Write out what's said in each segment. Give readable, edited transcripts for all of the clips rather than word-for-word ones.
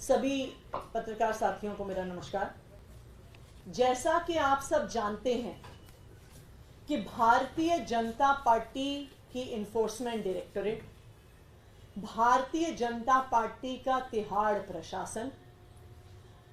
सभी पत्रकार साथियों को मेरा नमस्कार। जैसा कि आप सब जानते हैं कि भारतीय जनता पार्टी की enforcement directorate, Bharatiya Janata party का तिहाड़ प्रशासन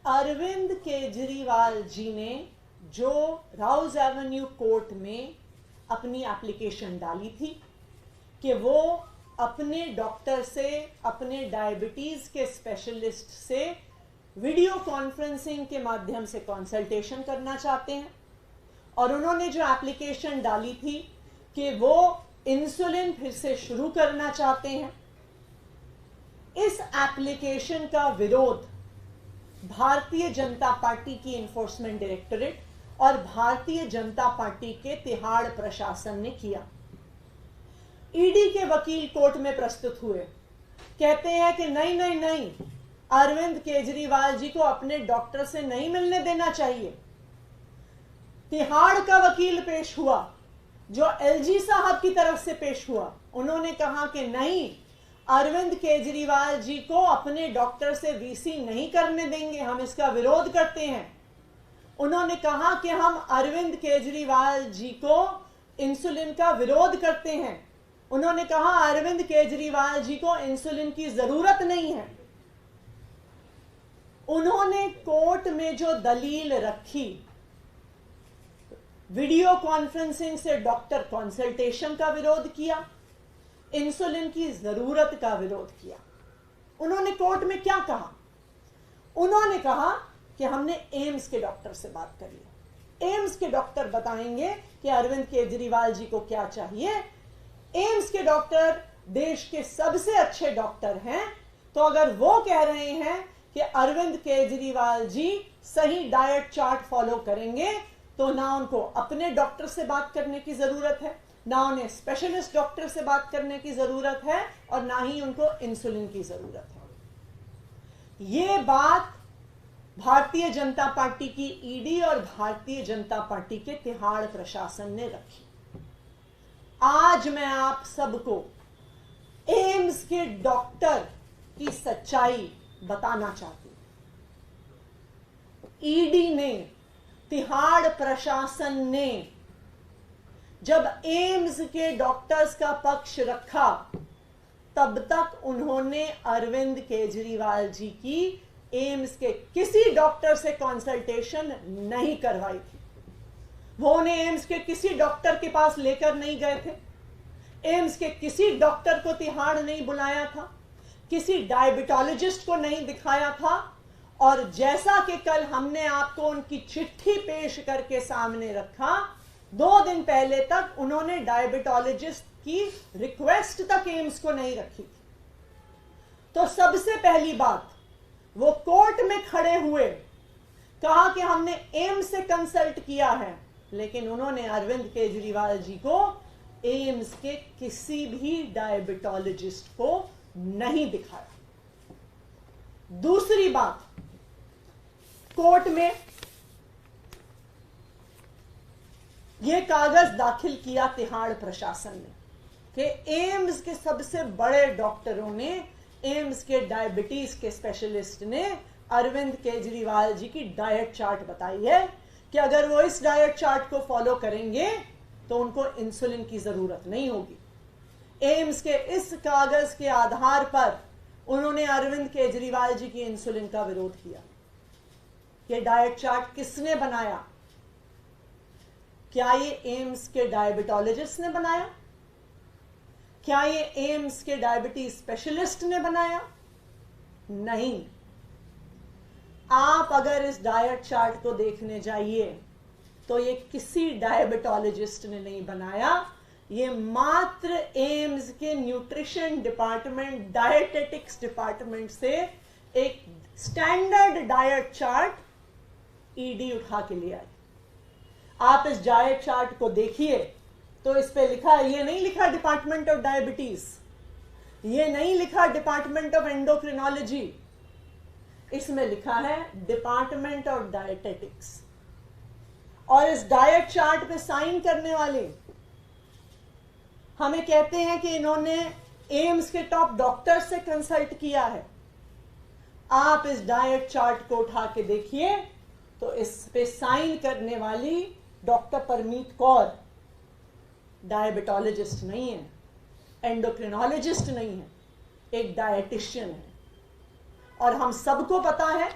अरविंद केजरीवाल जी ने जो राउज एवेन्यू कोर्ट में अपनी एप्लीकेशन डाली थी कि वो अपने डॉक्टर से, अपने डायबिटीज के स्पेशलिस्ट से वीडियो कॉन्फ्रेंसिंग के माध्यम से कंसल्टेशन करना चाहते हैं, और उन्होंने जो एप्लीकेशन डाली थी कि वो इंसुलिन फिर से शुरू करना चाहते हैं, इस एप्लीकेशन का विरोध भारतीय जनता पार्टी की इन्फोर्समेंट डायरेक्टोरेट और भारतीय जनता पार्टी के तिहाड़ प्रशासन ने किया। ईडी के वकील कोर्ट में प्रस्तुत हुए, कहते हैं कि नहीं, अरविंद केजरीवाल जी को अपने डॉक्टर से नहीं मिलने देना चाहिए। तिहाड़ का वकील पेश हुआ जो एलजी साहब की तरफ से पेश हुआ, उन्होंने कहा कि नहीं, अरविंद केजरीवाल जी को अपने डॉक्टर से वीसी नहीं करने देंगे, हम इसका विरोध करते हैं। उन्होंने कहा कि हम अरविंद केजरीवाल जी को इंसुलिन का विरोध करते हैं। उन्होंने कहा अरविंद केजरीवाल जी को इंसुलिन की जरूरत नहीं है। उन्होंने कोर्ट में जो दलील रखी, वीडियो कॉन्फ्रेंसिंग से डॉक्टर कंसल्टेशन का विरोध किया, इंसुलिन की जरूरत का विरोध किया। उन्होंने कोर्ट में क्या कहा? उन्होंने कहा कि हमने एम्स के डॉक्टर से बात करी है, एम्स के डॉक्टर बताएंगे कि अरविंद केजरीवाल जी को क्या चाहिए। एम्स के डॉक्टर देश के सबसे अच्छे डॉक्टर हैं, तो अगर वो कह रहे हैं कि अरविंद केजरीवाल जी सही डाइट चार्ट फॉलो करेंगे, तो ना उनको अपने डॉक्टर से बात करने की जरूरत है, ना उन्हें स्पेशलिस्ट डॉक्टर से बात करने की जरूरत है, और ना ही उनको इंसुलिन की जरूरत है। ये बात भारतीय जनता पार्टी की ईडी और भारतीय जनता पार्टी के तिहाड़ प्रशासन ने रखी। आज मैं आप सबको एम्स के डॉक्टर की सच्चाई बताना चाहती हूं। ईडी ने, तिहाड़ प्रशासन ने जब एम्स के डॉक्टर्स का पक्ष रखा, तब तक उन्होंने अरविंद केजरीवाल जी की एम्स के किसी डॉक्टर से कंसल्टेशन नहीं करवाई थी। वो उन्हें एम्स के किसी डॉक्टर के पास लेकर नहीं गए थे, एम्स के किसी डॉक्टर को तिहाड़ नहीं बुलाया था, किसी डायबिटोलॉजिस्ट को नहीं दिखाया था, और जैसा कि कल हमने आपको उनकी चिट्ठी पेश करके सामने रखा, 2 दिन पहले तक उन्होंने डायबिटोलॉजिस्ट की रिक्वेस्ट तक एम्स को नहीं रखी थी। तो सबसे पहली बात, वो कोर्ट में खड़े हुए कहा कि हमने एम्स से कंसल्ट किया है, लेकिन उन्होंने अरविंद केजरीवाल जी को एम्स के किसी भी डायबिटोलॉजिस्ट को नहीं दिखाया। दूसरी बात, कोर्ट में यह कागज दाखिल किया तिहाड़ प्रशासन ने कि एम्स के सबसे बड़े डॉक्टरों ने, एम्स के डायबिटीज के स्पेशलिस्ट ने अरविंद केजरीवाल जी की डाइट चार्ट बताई है कि अगर वो इस डाइट चार्ट को फॉलो करेंगे तो उनको इंसुलिन की जरूरत नहीं होगी। एम्स के इस कागज के आधार पर उन्होंने अरविंद केजरीवाल जी की इंसुलिन का विरोध किया। ये डाइट चार्ट किसने बनाया? क्या ये एम्स के डायबिटोलॉजिस्ट ने बनाया? क्या ये एम्स के डायबिटीज स्पेशलिस्ट ने बनाया? नहीं। आप अगर इस डाइट चार्ट को देखने जाइए तो ये किसी डायबिटोलॉजिस्ट ने नहीं बनाया, ये मात्र एम्स के न्यूट्रिशन डिपार्टमेंट, डायटेटिक्स डिपार्टमेंट से एक स्टैंडर्ड डाइट चार्ट ईडी उठा के ले आई। आप इस डाइट चार्ट को देखिए तो इस पे लिखा है, ये नहीं लिखा डिपार्टमेंट ऑफ डायबिटीज, ये नहीं लिखा डिपार्टमेंट ऑफ एंडोक्रिनोलॉजी, इसमें लिखा है डिपार्टमेंट ऑफ डायटेटिक्स। और इस डाइट चार्ट पे साइन करने वाले हमें कहते हैं कि इन्होंने एम्स के टॉप डॉक्टर से कंसल्ट किया है, आप इस डाइट चार्ट को उठा के देखिए तो इस पे साइन करने वाली डॉक्टर परमीत कौर डायबिटोलॉजिस्ट नहीं है, एंडोक्रिनोलॉजिस्ट नहीं है, एक डायटिशियन है। और हम सबको पता है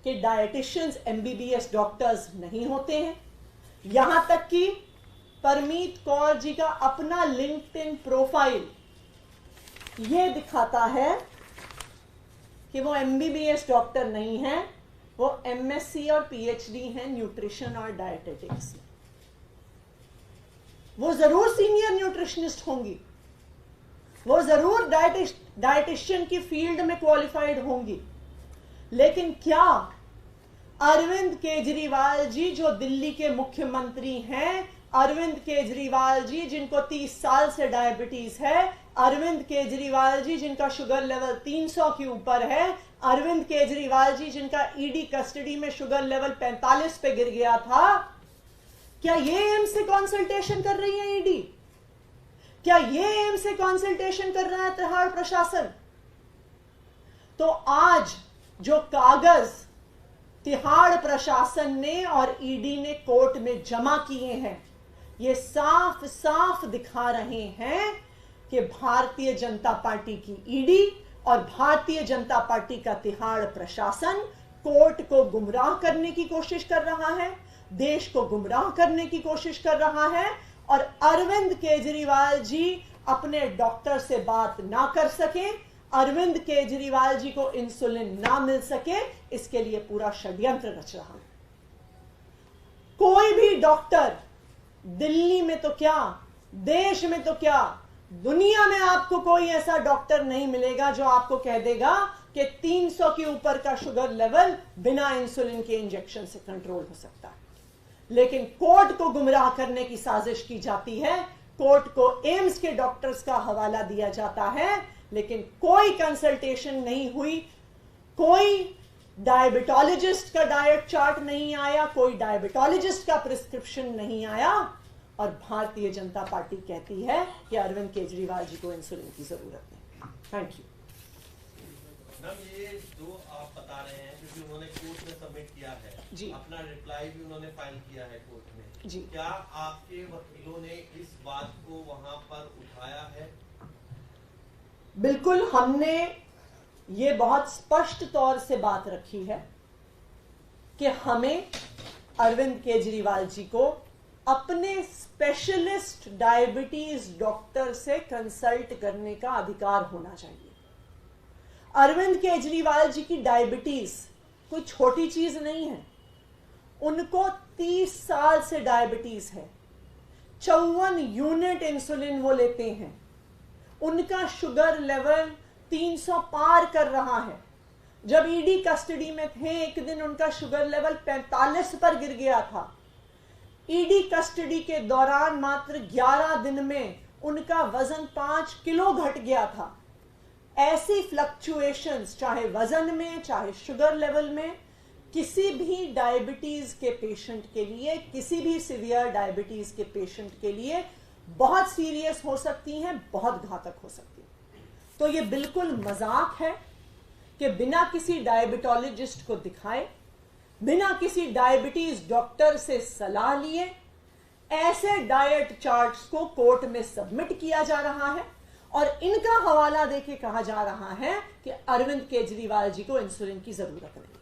कि डायटिशियंस एमबीबीएस डॉक्टर्स नहीं होते हैं। यहां तक कि परमीत कौर जी का अपना लिंक्डइन प्रोफाइल यह दिखाता है कि वो एमबीबीएस डॉक्टर नहीं है, वो एमएससी और पीएचडी है न्यूट्रिशन और डायटेटिक्स में। वो जरूर सीनियर न्यूट्रिशनिस्ट होंगी, वो जरूर डायटिशियन की फील्ड में क्वालिफाइड होंगी, लेकिन क्या अरविंद केजरीवाल जी जो दिल्ली के मुख्यमंत्री हैं, अरविंद केजरीवाल जी जिनको 30 साल से डायबिटीज है, अरविंद केजरीवाल जी जिनका शुगर लेवल 300 के ऊपर है, अरविंद केजरीवाल जी जिनका ईडी कस्टडी में शुगर लेवल 45 पे गिर गया था, क्या ये एम्स से कंसल्टेशन कर रही है ईडी? क्या ये एम्स से कंसल्टेशन कर रहा है तिहाड़ प्रशासन? तो आज जो कागज तिहाड़ प्रशासन ने और ईडी ने कोर्ट में जमा किए हैं, ये साफ साफ दिखा रहे हैं कि भारतीय जनता पार्टी की ईडी और भारतीय जनता पार्टी का तिहाड़ प्रशासन कोर्ट को गुमराह करने की कोशिश कर रहा है, देश को गुमराह करने की कोशिश कर रहा है। और अरविंद केजरीवाल जी अपने डॉक्टर से बात ना कर सके, अरविंद केजरीवाल जी को इंसुलिन ना मिल सके, इसके लिए पूरा षड्यंत्र रच रहा है। कोई भी डॉक्टर दिल्ली में तो क्या, देश में तो क्या, दुनिया में आपको कोई ऐसा डॉक्टर नहीं मिलेगा जो आपको कह देगा कि 300 के ऊपर का शुगर लेवल बिना इंसुलिन के इंजेक्शन से कंट्रोल हो सकता है। लेकिन कोर्ट को गुमराह करने की साजिश की जाती है, कोर्ट को एम्स के डॉक्टर्स का हवाला दिया जाता है, लेकिन कोई कंसल्टेशन नहीं हुई, कोई डायबिटोलॉजिस्ट का डाइट चार्ट नहीं आया, कोई डायबिटोलॉजिस्ट का प्रिस्क्रिप्शन नहीं आया, और भारतीय जनता पार्टी कहती है कि अरविंद केजरीवाल जी को इंसुलिन की जरूरत नहीं। Thank you. मैम, ये जो आप बता रहे हैं, क्योंकि उन्होंने कोर्ट में सबमिट किया है जी, अपना रिप्लाई भी उन्होंने फाइल किया है कोर्ट में जी, क्या आपके वकीलों ने इस बात को वहां पर उठाया है? बिल्कुल, हमने ये बहुत स्पष्ट तौर से बात रखी है कि हमें अरविंद केजरीवाल जी को अपने स्पेशलिस्ट डायबिटीज डॉक्टर से कंसल्ट करने का अधिकार होना चाहिए। अरविंद केजरीवाल जी की डायबिटीज कोई छोटी चीज नहीं है, उनको 30 साल से डायबिटीज है, 54 यूनिट इंसुलिन वो लेते हैं, उनका शुगर लेवल 300 पार कर रहा है। जब ईडी कस्टडी में थे, एक दिन उनका शुगर लेवल 45 पर गिर गया था। ईडी कस्टडी के दौरान मात्र 11 दिन में उनका वजन 5 किलो घट गया था। ऐसी फ्लक्चुएशंस चाहे वजन में, चाहे शुगर लेवल में, किसी भी डायबिटीज के पेशेंट के लिए, किसी भी सीवियर डायबिटीज के पेशेंट के लिए बहुत सीरियस हो सकती हैं, बहुत घातक हो सकती हैं। तो ये बिल्कुल मजाक है कि बिना किसी डायबिटोलॉजिस्ट को दिखाए, बिना किसी डायबिटीज डॉक्टर से सलाह लिए ऐसे डाइट चार्ट्स को कोर्ट में सबमिट किया जा रहा है और इनका हवाला देके कहा जा रहा है कि अरविंद केजरीवाल जी को इंसुलिन की जरूरत नहीं।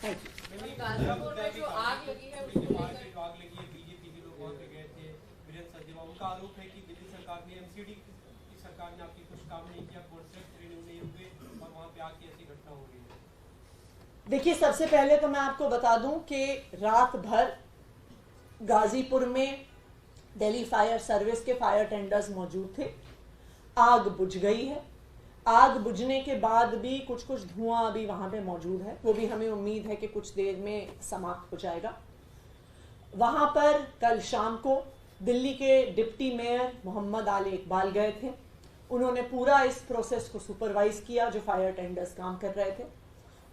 Thank you. गाजीपुर में जो आग लगी है उसको लेकर आग लगी है, बीजेपी के लोग वहां पे गए थे, वीरेंद्र सचदेवा, उनका आरोप है कि दिल्ली सरकार ने, एमसीडी की सरकार ने आपकी कुछ काम नहीं किया, कॉन्ट्रैक्ट रिन्यू नहीं हुए और वहां पे आके ऐसी घटना हो गई है। देखिए, सबसे पहले तो मैं आपको बता दूं कि रात भर गाजीपुर में दिल्ली फायर सर्विस के फायर टेंडर्स मौजूद थे। आग बुझ गई है। आग बुझने के बाद भी कुछ कुछ धुआं अभी वहां पे मौजूद है, वो भी हमें उम्मीद है कि कुछ देर में समाप्त हो जाएगा। वहां पर कल शाम को दिल्ली के डिप्टी मेयर मोहम्मद आली इकबाल गए थे। उन्होंने पूरा इस प्रोसेस को सुपरवाइज किया जो फायर टेंडर्स काम कर रहे थे।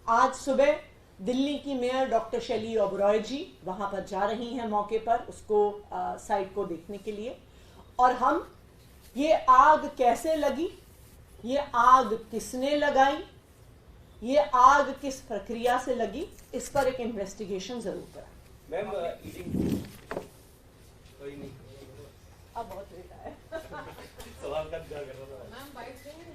आज सुबह दिल्ली की मेयर डॉक्टर शैली ओबरॉय जी वहां पर जा रही हैं मौके पर, उसको साइट को देखने के लिए। और हम ये आग कैसे लगी, ये आग किसने लगाई, ये आग किस प्रक्रिया से लगी, इस पर एक इन्वेस्टिगेशन जरूर करा। मैम कोई नहीं, अब बहुत लेट है। सवाल का इंतजार कर रहा था। मैम बाइट देंगे